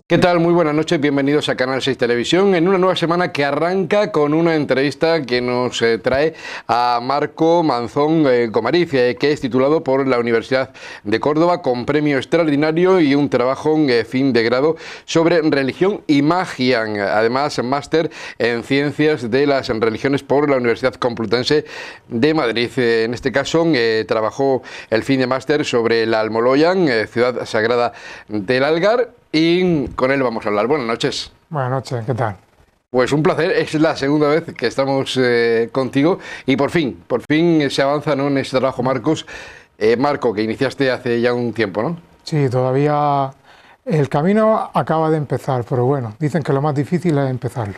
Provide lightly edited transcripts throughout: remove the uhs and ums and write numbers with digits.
¿Qué tal? Muy buenas noches, bienvenidos a Canal 6 Televisión en una nueva semana que arranca con una entrevista que nos trae a Marco Manzón Gomariz, que es titulado por la Universidad de Córdoba con premio extraordinario y un trabajo en fin de grado sobre religión y magia, además máster en ciencias de las religiones por la Universidad Complutense de Madrid. En este caso trabajó el fin de máster sobre la Almoloya, ciudad sagrada del Algar, y con él vamos a hablar. Buenas noches. Buenas noches, ¿qué tal? Pues un placer, es la segunda vez que estamos contigo y por fin se avanza, ¿no?, en este trabajo, Marcos. Marco, que iniciaste hace ya un tiempo, ¿no? Sí, todavía el camino acaba de empezar, pero bueno, dicen que lo más difícil es empezarlo.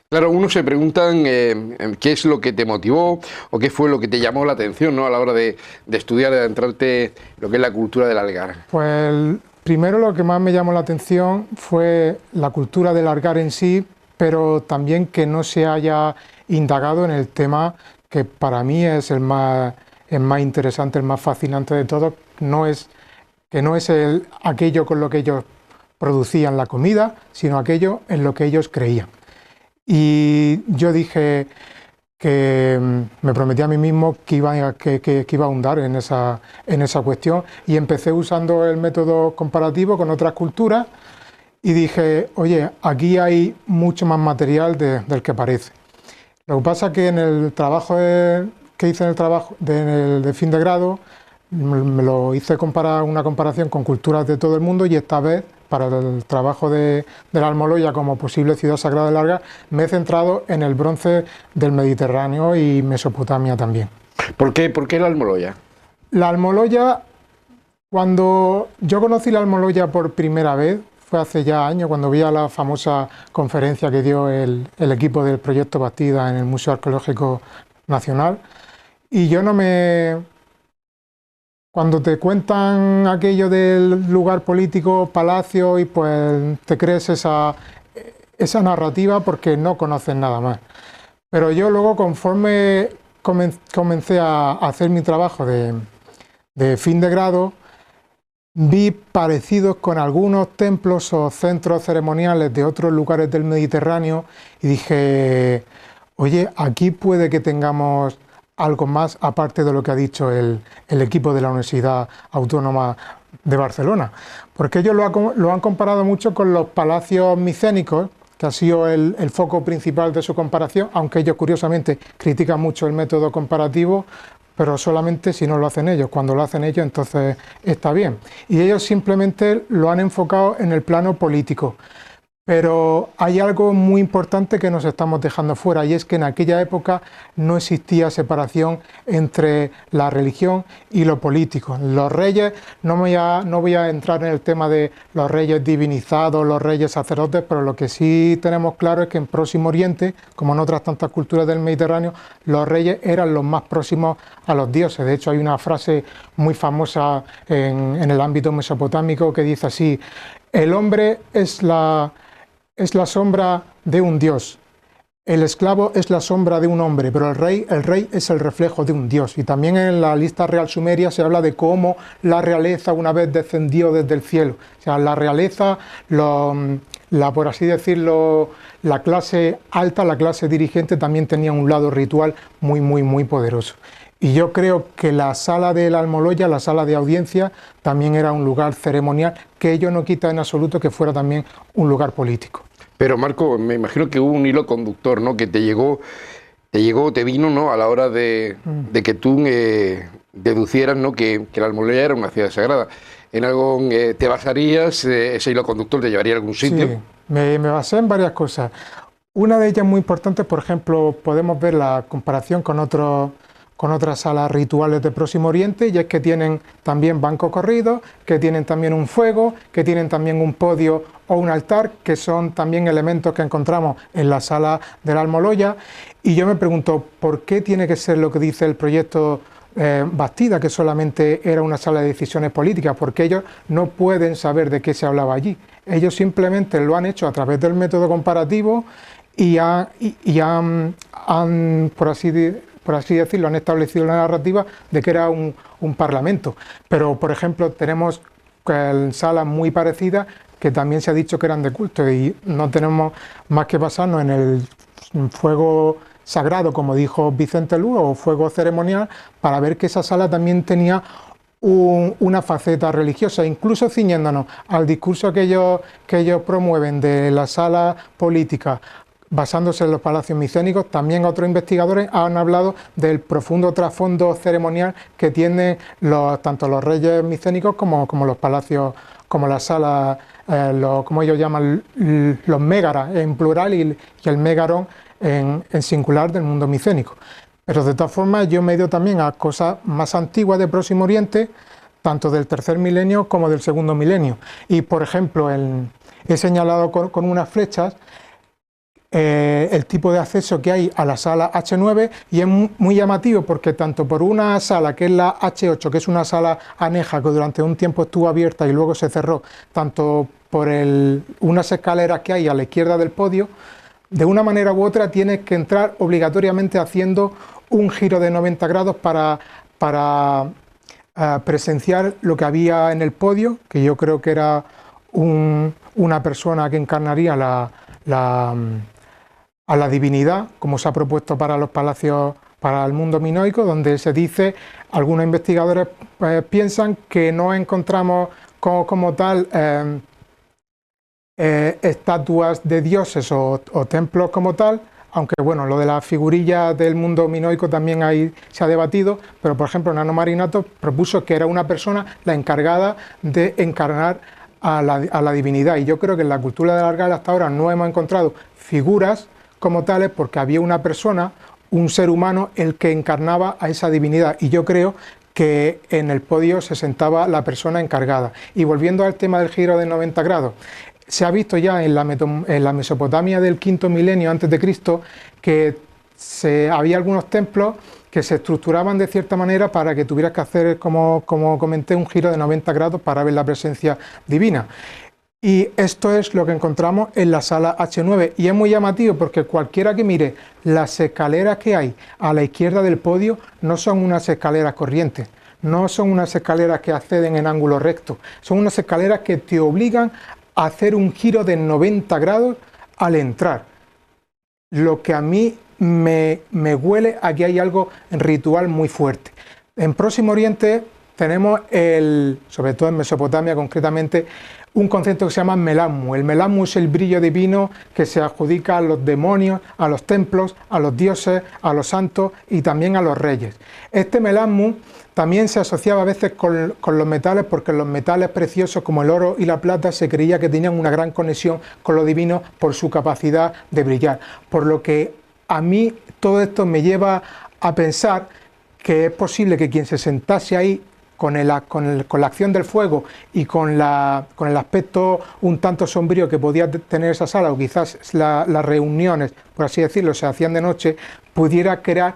Claro, uno se preguntan qué es lo que te motivó o qué fue lo que te llamó la atención, ¿no?, a la hora de estudiar, de adentrarte lo que es la cultura del Algar. Pues primero lo que más me llamó la atención fue la cultura del Algar en sí, pero también que no se haya indagado en el tema que para mí es el más interesante, el más fascinante de todo, que no es aquello con lo que ellos producían la comida, sino aquello en lo que ellos creían. Y yo dije que me prometí a mí mismo que iba a ahondar en esa cuestión, y empecé usando el método comparativo con otras culturas y dije, oye, aquí hay mucho más material del que parece. Lo que pasa es que en el trabajo que hice de fin de grado, me lo hice una comparación con culturas de todo el mundo, y esta vez, para el trabajo de la Almoloya como posible ciudad sagrada del Algar, me he centrado en el bronce del Mediterráneo y Mesopotamia también. ¿Por qué la Almoloya? La Almoloya, cuando yo conocí la Almoloya por primera vez, fue hace ya años, cuando vi a la famosa conferencia que dio el equipo del Proyecto Bastida en el Museo Arqueológico Nacional, y yo no me... Cuando te cuentan aquello del lugar político, palacio, y pues te crees esa narrativa porque no conoces nada más. Pero yo luego, conforme comencé a hacer mi trabajo de fin de grado, vi parecidos con algunos templos o centros ceremoniales de otros lugares del Mediterráneo y dije, oye, aquí puede que tengamos algo más aparte de lo que ha dicho el equipo de la Universidad Autónoma de Barcelona, porque ellos lo han comparado mucho con los palacios micénicos, que ha sido el foco principal de su comparación, aunque ellos curiosamente critican mucho el método comparativo, pero solamente si no lo hacen ellos. Cuando lo hacen ellos, entonces está bien. Y ellos simplemente lo han enfocado en el plano político. Pero hay algo muy importante que nos estamos dejando fuera, y es que en aquella época no existía separación entre la religión y lo político. Los reyes, no voy a entrar en el tema de los reyes divinizados, los reyes sacerdotes, pero lo que sí tenemos claro es que en Próximo Oriente, como en otras tantas culturas del Mediterráneo, los reyes eran los más próximos a los dioses. De hecho, hay una frase muy famosa en el ámbito mesopotámico que dice así: el hombre es la sombra de un dios, el esclavo es la sombra de un hombre, pero el rey es el reflejo de un dios. Y también en la lista real sumeria se habla de cómo la realeza una vez descendió desde el cielo. O sea, la realeza, por así decirlo, la clase alta, la clase dirigente, también tenía un lado ritual muy poderoso. Y yo creo que la sala de la Almoloya, la sala de audiencia, también era un lugar ceremonial, que ello no quita en absoluto que fuera también un lugar político. Pero Marco, me imagino que hubo un hilo conductor, ¿no?, que te vino, ¿no?, a la hora de que tú deducieras, ¿no?, que la Almoloya era una ciudad sagrada. ¿En algo te basarías, ese hilo conductor te llevaría a algún sitio? Sí, me basé en varias cosas. Una de ellas muy importante, por ejemplo, podemos ver la comparación con otras salas rituales de Próximo Oriente, y es que tienen también bancos corridos, que tienen también un fuego, que tienen también un podio o un altar, que son también elementos que encontramos en la sala de la Almoloya. Y yo me pregunto, ¿por qué tiene que ser lo que dice el proyecto Bastida, que solamente era una sala de decisiones políticas? Porque ellos no pueden saber de qué se hablaba allí. Ellos simplemente lo han hecho a través del método comparativo, por así decirlo, han establecido la narrativa de que era un parlamento. Pero, por ejemplo, tenemos salas muy parecidas que también se ha dicho que eran de culto, y no tenemos más que basarnos en el fuego sagrado, como dijo Vicente Luz, o fuego ceremonial, para ver que esa sala también tenía una faceta religiosa, incluso ciñéndonos al discurso que ellos promueven de la sala política, basándose en los palacios micénicos. También otros investigadores han hablado del profundo trasfondo ceremonial que tienen tanto los reyes micénicos como los palacios, como las salas, como ellos llaman, los mégaras en plural y el mégaron en singular del mundo micénico. Pero de todas formas yo me he ido también a cosas más antiguas de Próximo Oriente, tanto del tercer milenio como del segundo milenio. Y por ejemplo, he señalado con unas flechas el tipo de acceso que hay a la sala H9, y es muy llamativo porque tanto por una sala que es la H8, que es una sala aneja que durante un tiempo estuvo abierta y luego se cerró, tanto por unas escaleras que hay a la izquierda del podio, de una manera u otra tienes que entrar obligatoriamente haciendo un giro de 90 grados para presenciar lo que había en el podio, que yo creo que era una persona que encarnaría a la divinidad, como se ha propuesto para los palacios, para el mundo minoico, donde se dice, algunos investigadores piensan que no encontramos como tal estatuas de dioses o templos como tal, aunque bueno, lo de las figurillas del mundo minoico también ahí se ha debatido, pero por ejemplo Nano Marinato propuso que era una persona la encargada de encarnar a la divinidad, y yo creo que en la cultura de Argal hasta ahora no hemos encontrado figuras como tales, porque había una persona, un ser humano, el que encarnaba a esa divinidad, y yo creo que en el podio se sentaba la persona encargada. Y volviendo al tema del giro de 90 grados, se ha visto ya en la Mesopotamia del quinto milenio antes de Cristo que había algunos templos que se estructuraban de cierta manera para que tuvieras que hacer, como comenté, un giro de 90 grados para ver la presencia divina. Y esto es lo que encontramos en la sala H9, y es muy llamativo porque cualquiera que mire las escaleras que hay a la izquierda del podio no son unas escaleras corrientes, no son unas escaleras que acceden en ángulo recto, son unas escaleras que te obligan a hacer un giro de 90 grados al entrar, lo que a mí me huele a que hay algo ritual muy fuerte. En Próximo Oriente tenemos, sobre todo en Mesopotamia concretamente, un concepto que se llama melammu. El melammu es el brillo divino que se adjudica a los demonios, a los templos, a los dioses, a los santos y también a los reyes. Este melammu también se asociaba a veces con los metales, porque los metales preciosos como el oro y la plata se creía que tenían una gran conexión con lo divino por su capacidad de brillar. Por lo que a mí todo esto me lleva a pensar que es posible que quien se sentase ahí con la acción del fuego y con el aspecto un tanto sombrío que podía tener esa sala, o quizás las reuniones, por así decirlo, se hacían de noche, pudiera crear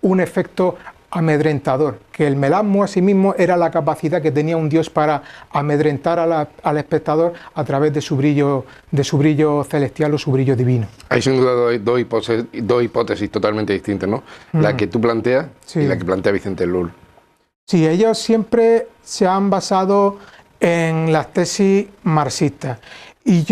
un efecto amedrentador, que el melammu a sí mismo era la capacidad que tenía un dios para amedrentar al espectador a través de su brillo celestial o su brillo divino. Hay sin duda dos hipótesis totalmente distintas, ¿no? La que tú planteas, sí, y la que plantea Vicente Luz. Sí, ellos siempre se han basado en las tesis marxistas, y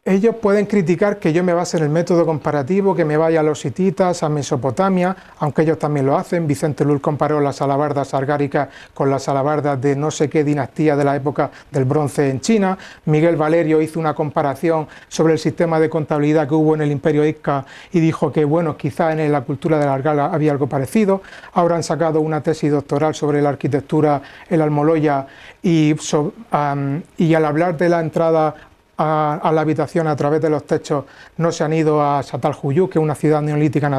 ellos pueden criticar que yo me base en el método comparativo, que me vaya a los hititas, a Mesopotamia, aunque ellos también lo hacen. Vicente Luz comparó las alabardas argáricas con las alabardas de no sé qué dinastía de la época del bronce en China. Miguel Valerio hizo una comparación sobre el sistema de contabilidad que hubo en el Imperio Inca y dijo que, bueno, quizá en la cultura del Argal había algo parecido. Ahora han sacado una tesis doctoral sobre la arquitectura en Almoloya y al hablar de la entrada a la habitación a través de los techos, no se han ido a Çatalhöyük, que es una ciudad neolítica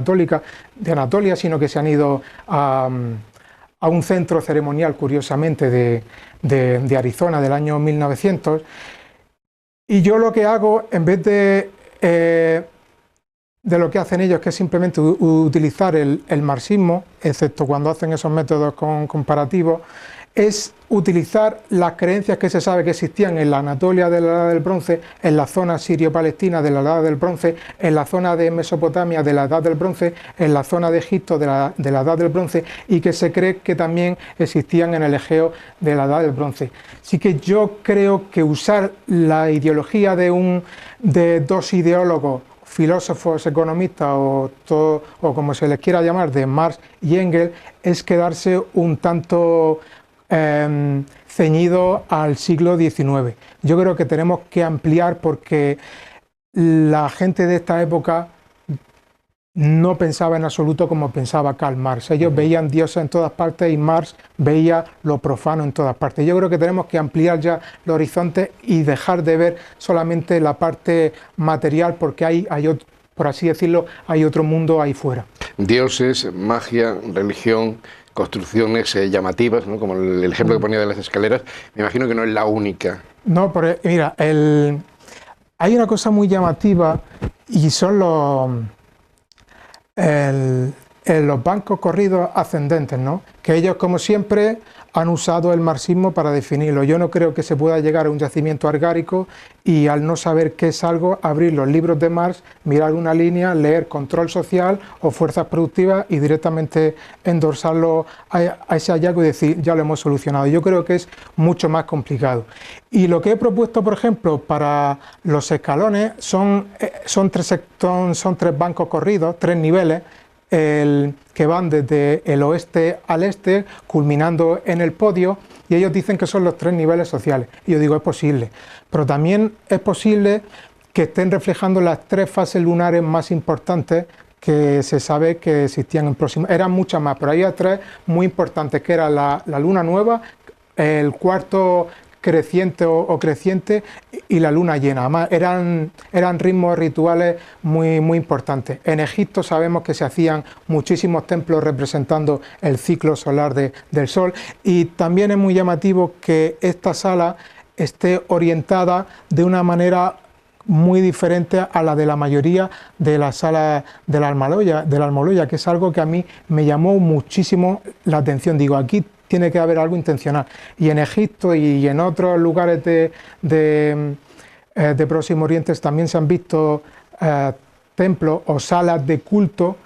de Anatolia, sino que se han ido a un centro ceremonial, curiosamente, de Arizona del año 1900. Y yo lo que hago, en vez de lo que hacen ellos, que es simplemente utilizar el marxismo, excepto cuando hacen esos métodos comparativos, es utilizar las creencias que se sabe que existían en la Anatolia de la Edad del Bronce, en la zona sirio-palestina de la Edad del Bronce, en la zona de Mesopotamia de la Edad del Bronce, en la zona de Egipto de la Edad del Bronce, y que se cree que también existían en el Egeo de la Edad del Bronce. Así que yo creo que usar la ideología de dos ideólogos, filósofos, economistas o como se les quiera llamar, de Marx y Engels, es quedarse un tanto ceñido al siglo XIX. Yo creo que tenemos que ampliar, porque la gente de esta época no pensaba en absoluto como pensaba Karl Marx. Ellos veían dioses en todas partes y Marx veía lo profano en todas partes. Yo creo que tenemos que ampliar ya los horizontes y dejar de ver solamente la parte material, porque por así decirlo, hay otro mundo ahí fuera. Dioses, magia, religión, construcciones llamativas, ¿no? Como el ejemplo que ponía de las escaleras, me imagino que no es la única. No, pero mira, hay una cosa muy llamativa y son los bancos corridos ascendentes, ¿no? Que ellos, como siempre, han usado el marxismo para definirlo. Yo no creo que se pueda llegar a un yacimiento argárico y, al no saber qué es algo, abrir los libros de Marx, mirar una línea, leer control social o fuerzas productivas y directamente endosarlo a ese hallazgo y decir, ya lo hemos solucionado. Yo creo que es mucho más complicado. Y lo que he propuesto, por ejemplo, para los escalones son tres bancos corridos, tres niveles, que van desde el oeste al este, culminando en el podio, y ellos dicen que son los tres niveles sociales. Y yo digo, es posible, pero también es posible que estén reflejando las tres fases lunares más importantes que se sabe que existían en próximo. Eran muchas más, pero había tres muy importantes, que era la luna nueva, el cuarto creciente o creciente y la luna llena. Además eran ritmos rituales muy importantes. En Egipto sabemos que se hacían muchísimos templos representando el ciclo solar del sol, y también es muy llamativo que esta sala esté orientada de una manera muy diferente a la de la mayoría de las salas de la Almoloya, que es algo que a mí me llamó muchísimo la atención. Digo, aquí tiene que haber algo intencional. Y en Egipto y en otros lugares de Próximo Oriente también se han visto templos o salas de culto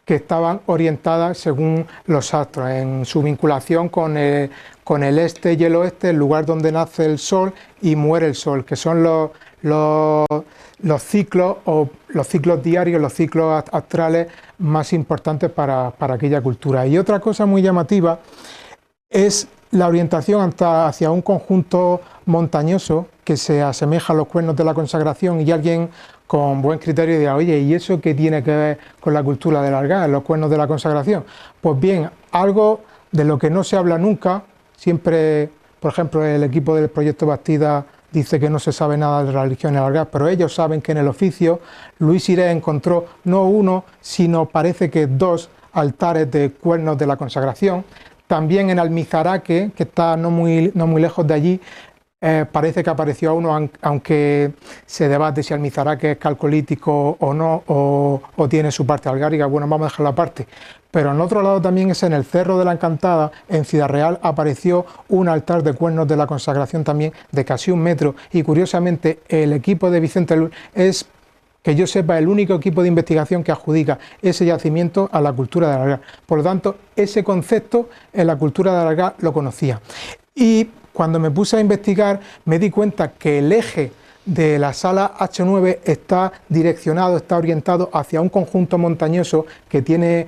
que estaban orientadas según los astros, en su vinculación con el este y el oeste, el lugar donde nace el sol y muere el sol, que son los ciclos diarios, los ciclos astrales más importantes para aquella cultura. Y otra cosa muy llamativa es la orientación hacia un conjunto montañoso que se asemeja a los cuernos de la consagración, y alguien con buen criterio dirá, oye, ¿y eso qué tiene que ver con la cultura del Algar, los cuernos de la consagración? Pues bien, algo de lo que no se habla nunca, siempre, por ejemplo, el equipo del Proyecto Bastida dice que no se sabe nada de la religión en el Algar, pero ellos saben que en el oficio Luis Siré encontró no uno, sino parece que dos altares de cuernos de la consagración. También en Almizaraque, que está no muy lejos de allí, parece que apareció uno, aunque se debate si Almizaraque es calcolítico o no, o tiene su parte algárica. Bueno, vamos a dejarlo aparte. Pero en otro lado también es en el Cerro de la Encantada, en Ciudad Real, apareció un altar de cuernos de la consagración también de casi 1 metro, y curiosamente el equipo de Vicente Luz es, que yo sepa, el único equipo de investigación que adjudica ese yacimiento a la cultura del Algar. Por lo tanto, ese concepto en la cultura del Algar lo conocía. Y cuando me puse a investigar, me di cuenta que el eje de la sala H9 está direccionado, está orientado hacia un conjunto montañoso que tiene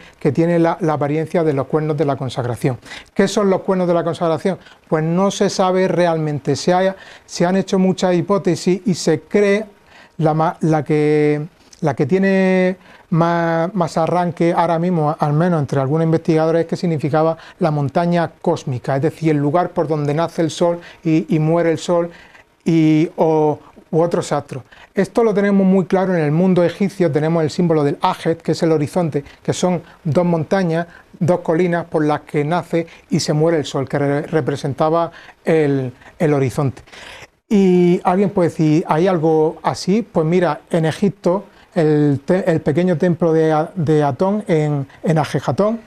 la apariencia de los cuernos de la consagración. ¿Qué son los cuernos de la consagración? Pues no se sabe realmente. Se han hecho muchas hipótesis y se cree la que tiene más arranque ahora mismo, al menos entre algunos investigadores, es que significaba la montaña cósmica, es decir, el lugar por donde nace el sol y muere el sol u otros astros. Esto lo tenemos muy claro en el mundo egipcio. Tenemos el símbolo del Ajet, que es el horizonte, que son dos montañas, dos colinas por las que nace y se muere el sol, que representaba el horizonte. Y alguien puede decir, ¿hay algo así? Pues mira, en Egipto, el pequeño templo de Atón, en Ajenatón,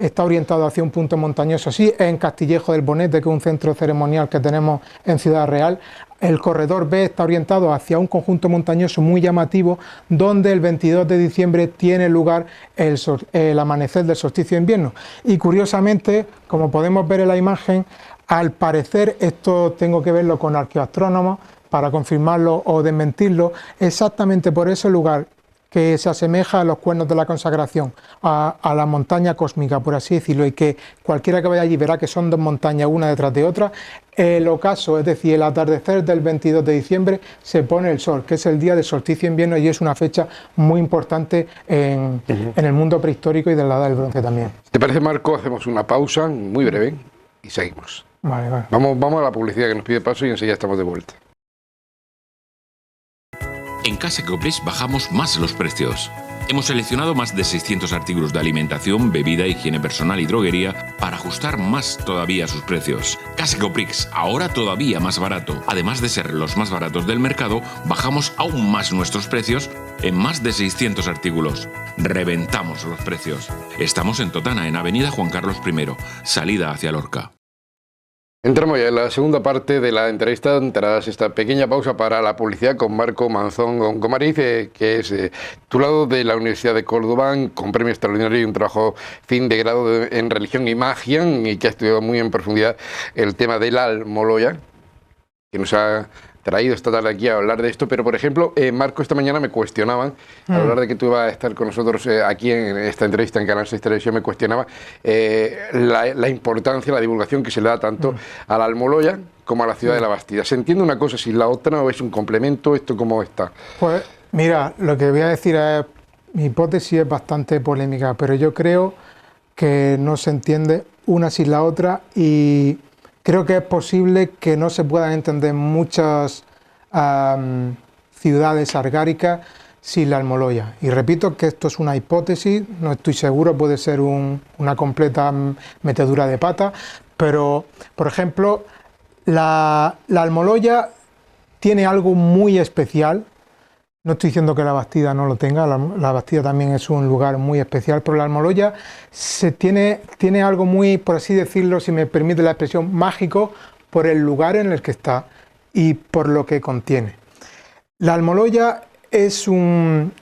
está orientado hacia un punto montañoso, sí, en Castillejo del Bonete, que es un centro ceremonial que tenemos en Ciudad Real. El corredor B está orientado hacia un conjunto montañoso muy llamativo, donde el 22 de diciembre tiene lugar el amanecer del solsticio de invierno. Y curiosamente, como podemos ver en la imagen, al parecer, esto tengo que verlo con arqueoastrónomos para confirmarlo o desmentirlo, exactamente por ese lugar que se asemeja a los cuernos de la consagración, a la montaña cósmica, por así decirlo, y que cualquiera que vaya allí verá que son dos montañas una detrás de otra. El ocaso, es decir, el atardecer del 22 de diciembre, se pone el sol, que es el día del solsticio de invierno, y es una fecha muy importante en el mundo prehistórico y de la Edad del Bronce también. ¿Te parece, Marco? Hacemos una pausa muy breve y seguimos. Vale, vale. Vamos a la publicidad que nos pide paso y enseguida estamos de vuelta. En Casa Ecoprix bajamos más los precios. Hemos seleccionado más de 600 artículos de alimentación, bebida, higiene personal y droguería para ajustar más todavía sus precios. Casa Ecoprix, ahora todavía más barato. Además de ser los más baratos del mercado, bajamos aún más nuestros precios en más de 600 artículos. Reventamos los precios. Estamos en Totana, en Avenida Juan Carlos I, salida hacia Lorca. Entramos ya en la segunda parte de la entrevista tras esta pequeña pausa para la publicidad con Marco Manzón Gomariz, que es titulado de la Universidad de Córdoba con premio extraordinario y un trabajo fin de grado en religión y magia, y que ha estudiado muy en profundidad el tema de la almoloya, que nos ha traído esta tarde aquí a hablar de esto. Pero, por ejemplo, Marco, esta mañana me cuestionaban, al hablar de que tú ibas a estar con nosotros aquí en esta entrevista en Canal 6 Televisión, me cuestionaba la importancia, la divulgación que se le da tanto a la almoloya como a la ciudad de la Bastida. ¿Se entiende una cosa sin la otra o es un complemento? ¿Esto cómo está? Pues mira, lo que voy a decir es, mi hipótesis es bastante polémica, pero yo creo que no se entiende una sin la otra, y creo que es posible que no se puedan entender muchas ciudades argáricas sin la almoloya. Y repito que esto es una hipótesis, no estoy seguro, puede ser una completa metedura de pata, pero, por ejemplo, la almoloya tiene algo muy especial. No estoy diciendo que la Bastida no lo tenga, la Bastida también es un lugar muy especial, pero la almoloya tiene algo muy, por así decirlo, si me permite la expresión, mágico, por el lugar en el que está y por lo que contiene. La almoloya es un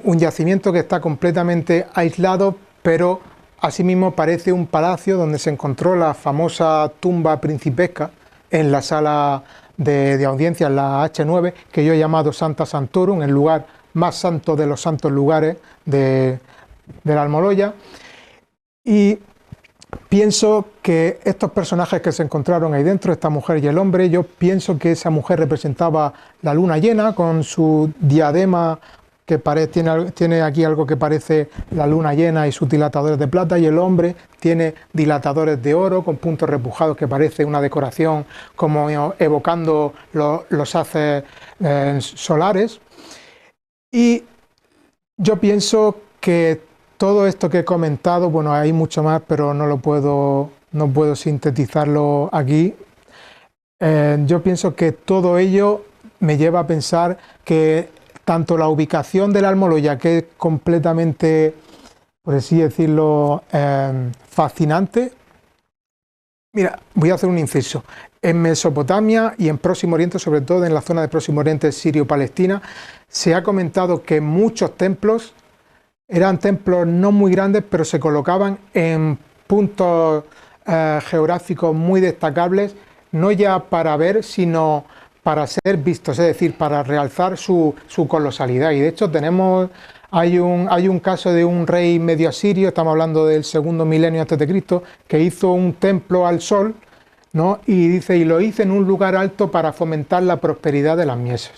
yacimiento que está completamente aislado, pero asimismo parece un palacio donde se encontró la famosa tumba principesca en la sala de audiencias, la H9, que yo he llamado Santa Santorum, el lugar más santo de los santos lugares de la almoloya. Y pienso que estos personajes que se encontraron ahí dentro, esta mujer y el hombre, yo pienso que esa mujer representaba la luna llena con su diadema, que tiene aquí algo que parece la luna llena y sus dilatadores de plata, y el hombre tiene dilatadores de oro con puntos repujados que parece una decoración como evocando los haces solares. Y yo pienso que todo esto que he comentado, bueno, hay mucho más, pero no puedo sintetizarlo aquí. Yo pienso que todo ello me lleva a pensar que tanto la ubicación de la almoloya, que es completamente, por así decirlo, fascinante. Mira, voy a hacer un inciso. En Mesopotamia y en Próximo Oriente, sobre todo en la zona de Próximo Oriente sirio-palestina, se ha comentado que muchos templos eran templos no muy grandes, pero se colocaban en puntos geográficos muy destacables, no ya para ver, sino para ser vistos, es decir, para realzar su colosalidad. Y de hecho hay un caso de un rey medio asirio, estamos hablando del segundo milenio antes de Cristo, que hizo un templo al sol, ¿no? Y dice, y lo hice en un lugar alto para fomentar la prosperidad de las mieses.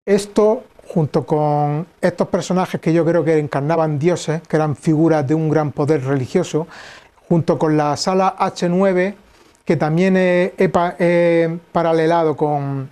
Esto, junto con estos personajes que yo creo que encarnaban dioses, que eran figuras de un gran poder religioso, junto con la sala H9, que también he paralelado con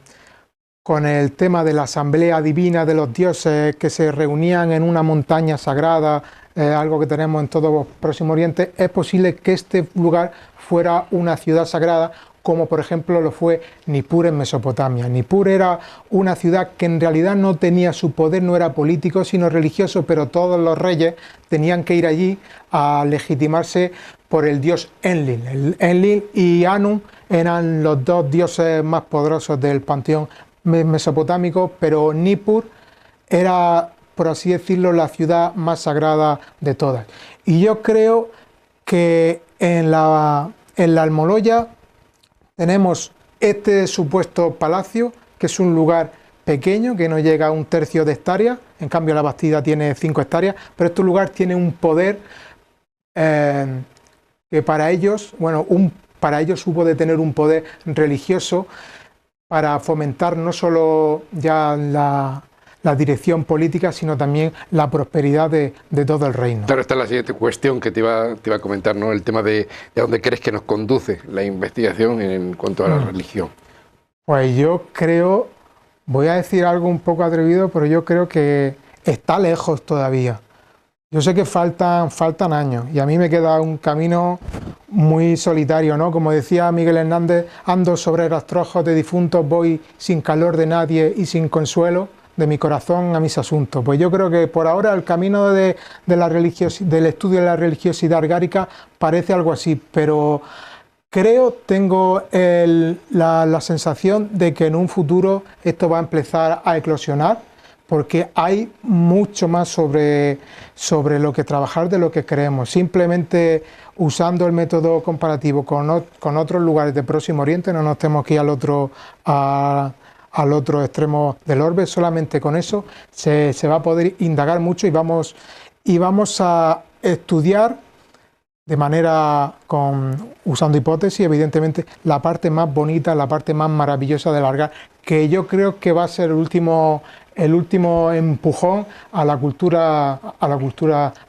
el tema de la asamblea divina de los dioses que se reunían en una montaña sagrada, algo que tenemos en todo Próximo Oriente, es posible que este lugar fuera una ciudad sagrada como por ejemplo lo fue Nippur en Mesopotamia. Nippur era una ciudad que en realidad no tenía su poder, no era político sino religioso, pero todos los reyes tenían que ir allí a legitimarse por el dios Enlil. Enlil y Anu eran los dos dioses más poderosos del panteón mesopotámico, pero Nippur era, por así decirlo, la ciudad más sagrada de todas. Y yo creo que en la Almoloya tenemos este supuesto palacio, que es un lugar pequeño, que no llega a 1/3 de hectárea, en cambio la Bastida tiene 5 hectáreas, pero este lugar tiene un poder que para ellos, bueno, para ellos hubo de tener un poder religioso para fomentar no solo ya la dirección política, sino también la prosperidad de todo el reino. Claro, esta es la siguiente cuestión que te iba a comentar, ¿no? El tema de dónde crees que nos conduce la investigación en cuanto a la religión. Pues yo creo, voy a decir algo un poco atrevido, pero yo creo que está lejos todavía. Yo sé que faltan años y a mí me queda un camino muy solitario, ¿no? Como decía Miguel Hernández, ando sobre rastrojos de difuntos, voy sin calor de nadie y sin consuelo de mi corazón a mis asuntos. Pues yo creo que por ahora el camino del estudio de la religiosidad argárica parece algo así, pero tengo la sensación de que en un futuro esto va a empezar a eclosionar, porque hay mucho más sobre lo que trabajar de lo que creemos. Simplemente usando el método comparativo con otros lugares de Próximo Oriente, no nos tenemos que ir al otro extremo del orbe, solamente con eso se va a poder indagar mucho y vamos a estudiar de manera usando hipótesis, evidentemente, la parte más bonita, la parte más maravillosa del Argar, que yo creo que va a ser el último empujón a la cultura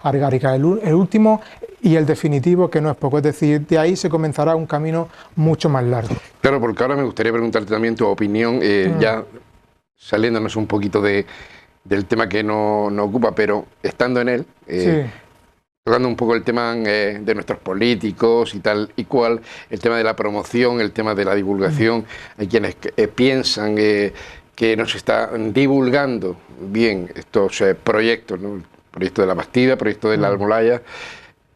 argárica, el último y el definitivo, que no es poco. Es decir, de ahí se comenzará un camino mucho más largo. Claro, porque ahora me gustaría preguntarte también tu opinión, ya saliéndonos un poquito del tema que nos ocupa, pero estando en él, Sí. tocando un poco el tema de nuestros políticos y tal y cual, el tema de la promoción, el tema de la divulgación. Hay quienes piensan que nos están divulgando bien estos proyectos, ¿no? El proyecto de la Bastida, el proyecto de la Almolaya,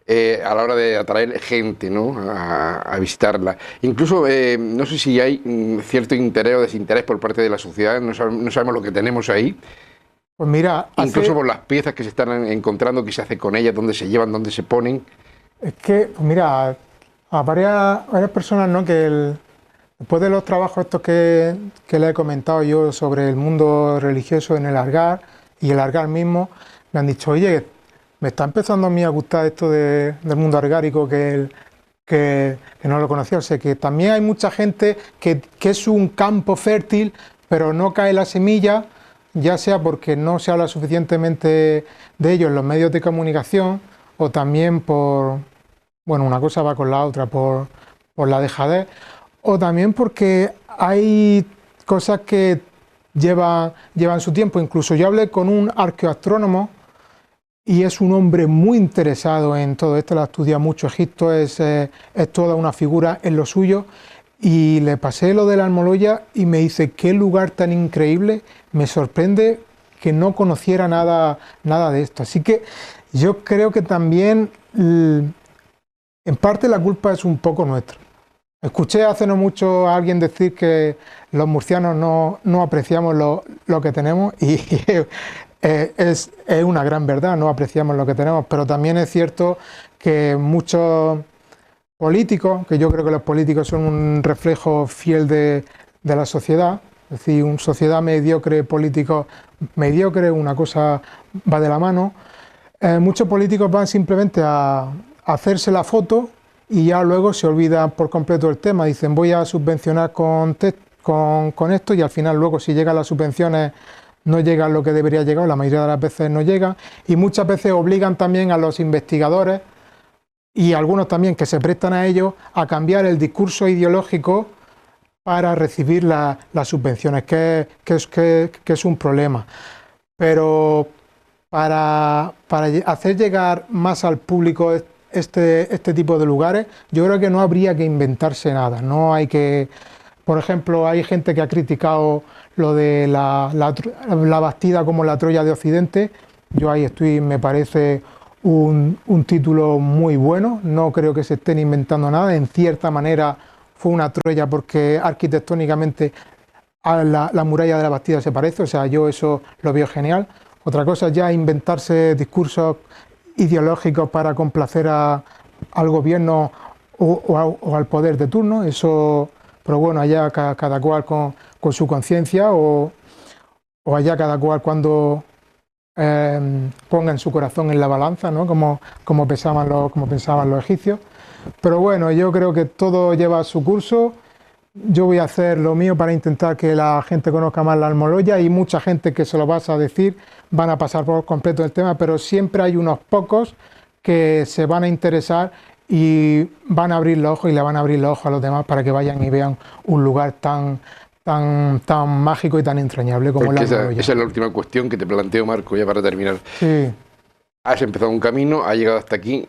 a la hora de atraer gente, ¿no? a visitarla. Incluso, no sé si hay cierto interés o desinterés por parte de la sociedad, no sabemos lo que tenemos ahí. Pues mira, incluso por las piezas que se están encontrando, qué se hace con ellas, dónde se llevan, dónde se ponen. Es que, pues mira, a varias personas, ¿no? Después de los trabajos estos que le he comentado yo sobre el mundo religioso en el Argar y el Argar mismo, me han dicho, oye, me está empezando a mí a gustar esto del mundo argárico que no lo conocía. O sea, que también hay mucha gente que es un campo fértil, pero no cae la semilla, ya sea porque no se habla suficientemente de ello en los medios de comunicación, o también bueno, una cosa va con la otra, por la dejadez, o también porque hay cosas que llevan su tiempo. Incluso yo hablé con un arqueoastrónomo y es un hombre muy interesado en todo esto, lo ha estudiado mucho. Egipto es toda una figura en lo suyo, y le pasé lo de la Almoloya y me dice, qué lugar tan increíble, me sorprende que no conociera nada de esto. Así que yo creo que también, en parte, la culpa es un poco nuestra. Escuché hace no mucho a alguien decir que los murcianos no apreciamos lo que tenemos, y es una gran verdad, no apreciamos lo que tenemos, pero también es cierto que muchos políticos, que yo creo que los políticos son un reflejo fiel de la sociedad, es decir, una sociedad mediocre, políticos mediocre, una cosa va de la mano. Muchos políticos van simplemente a hacerse la foto y ya luego se olvidan por completo el tema. Dicen, voy a subvencionar con esto, y al final luego, si llegan las subvenciones, no llega lo que debería llegar, la mayoría de las veces no llega, y muchas veces obligan también a los investigadores, y algunos también que se prestan a ello, a cambiar el discurso ideológico para recibir las subvenciones, que es un problema. Pero para hacer llegar más al público este tipo de lugares, yo creo que no habría que inventarse nada. No hay que, por ejemplo, hay gente que ha criticado lo de la Bastida como la Troya de Occidente. Yo ahí estoy, me parece un título muy bueno. No creo que se estén inventando nada. En cierta manera fue una Troya porque arquitectónicamente a la muralla de la Bastida se parece. O sea, yo eso lo veo genial. Otra cosa es ya inventarse discursos ideológicos para complacer al gobierno o al poder de turno. Eso, pero bueno, allá cada cual con su conciencia o allá cada cual cuando pongan su corazón en la balanza, ¿no? Como pensaban los egipcios. Pero bueno, yo creo que todo lleva su curso. Yo voy a hacer lo mío para intentar que la gente conozca más la Almoloya, y mucha gente que se lo vas a decir van a pasar por completo el tema, pero siempre hay unos pocos que se van a interesar y van a abrir los ojos y le van a abrir los ojos a los demás para que vayan y vean un lugar tan mágico y tan entrañable como la Almoloya. Esa es la última cuestión que te planteo, Marco, ya para terminar. Sí. Has empezado un camino, has llegado hasta aquí.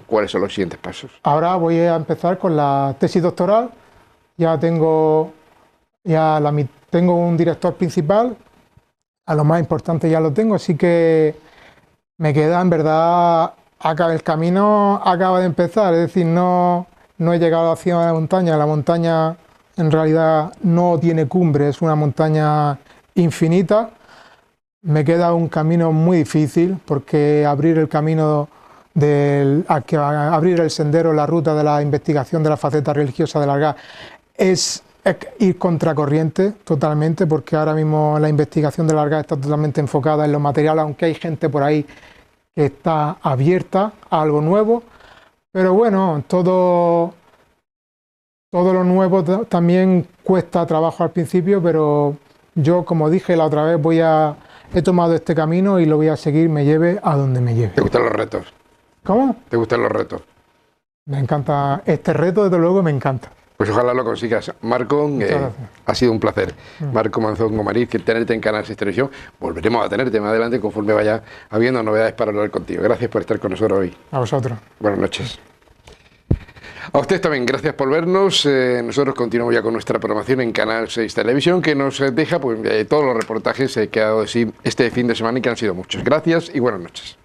¿Cuáles son los siguientes pasos? Ahora voy a empezar con la tesis doctoral. Ya tengo un director principal, a lo más importante ya lo tengo, así que me queda, en verdad, el camino acaba de empezar, es decir, no he llegado a la cima de la montaña en realidad no tiene cumbre, es una montaña infinita. Me queda un camino muy difícil porque abrir el camino abrir el sendero, la ruta de la investigación de la faceta religiosa del Algar es ir contracorriente totalmente, porque ahora mismo la investigación del Algar está totalmente enfocada en los materiales, aunque hay gente por ahí que está abierta a algo nuevo, pero bueno, todo lo nuevo también cuesta trabajo al principio, pero yo, como dije la otra vez, he tomado este camino y lo voy a seguir, me lleve a donde me lleve. ¿Te gustan los retos? ¿Cómo? ¿Te gustan los retos? Me encanta, este reto desde luego me encanta. Pues ojalá lo consigas. Marco, ha sido un placer. Marco Manzón Gomariz, que tenerte en Canal 6 Televisión. Volveremos a tenerte más adelante conforme vaya habiendo novedades para hablar contigo. Gracias por estar con nosotros hoy. A vosotros. Buenas noches. A ustedes también, gracias por vernos. Nosotros continuamos ya con nuestra programación en Canal 6 Televisión, que nos deja todos los reportajes que ha dado de sí este fin de semana y que han sido muchos. Gracias y buenas noches.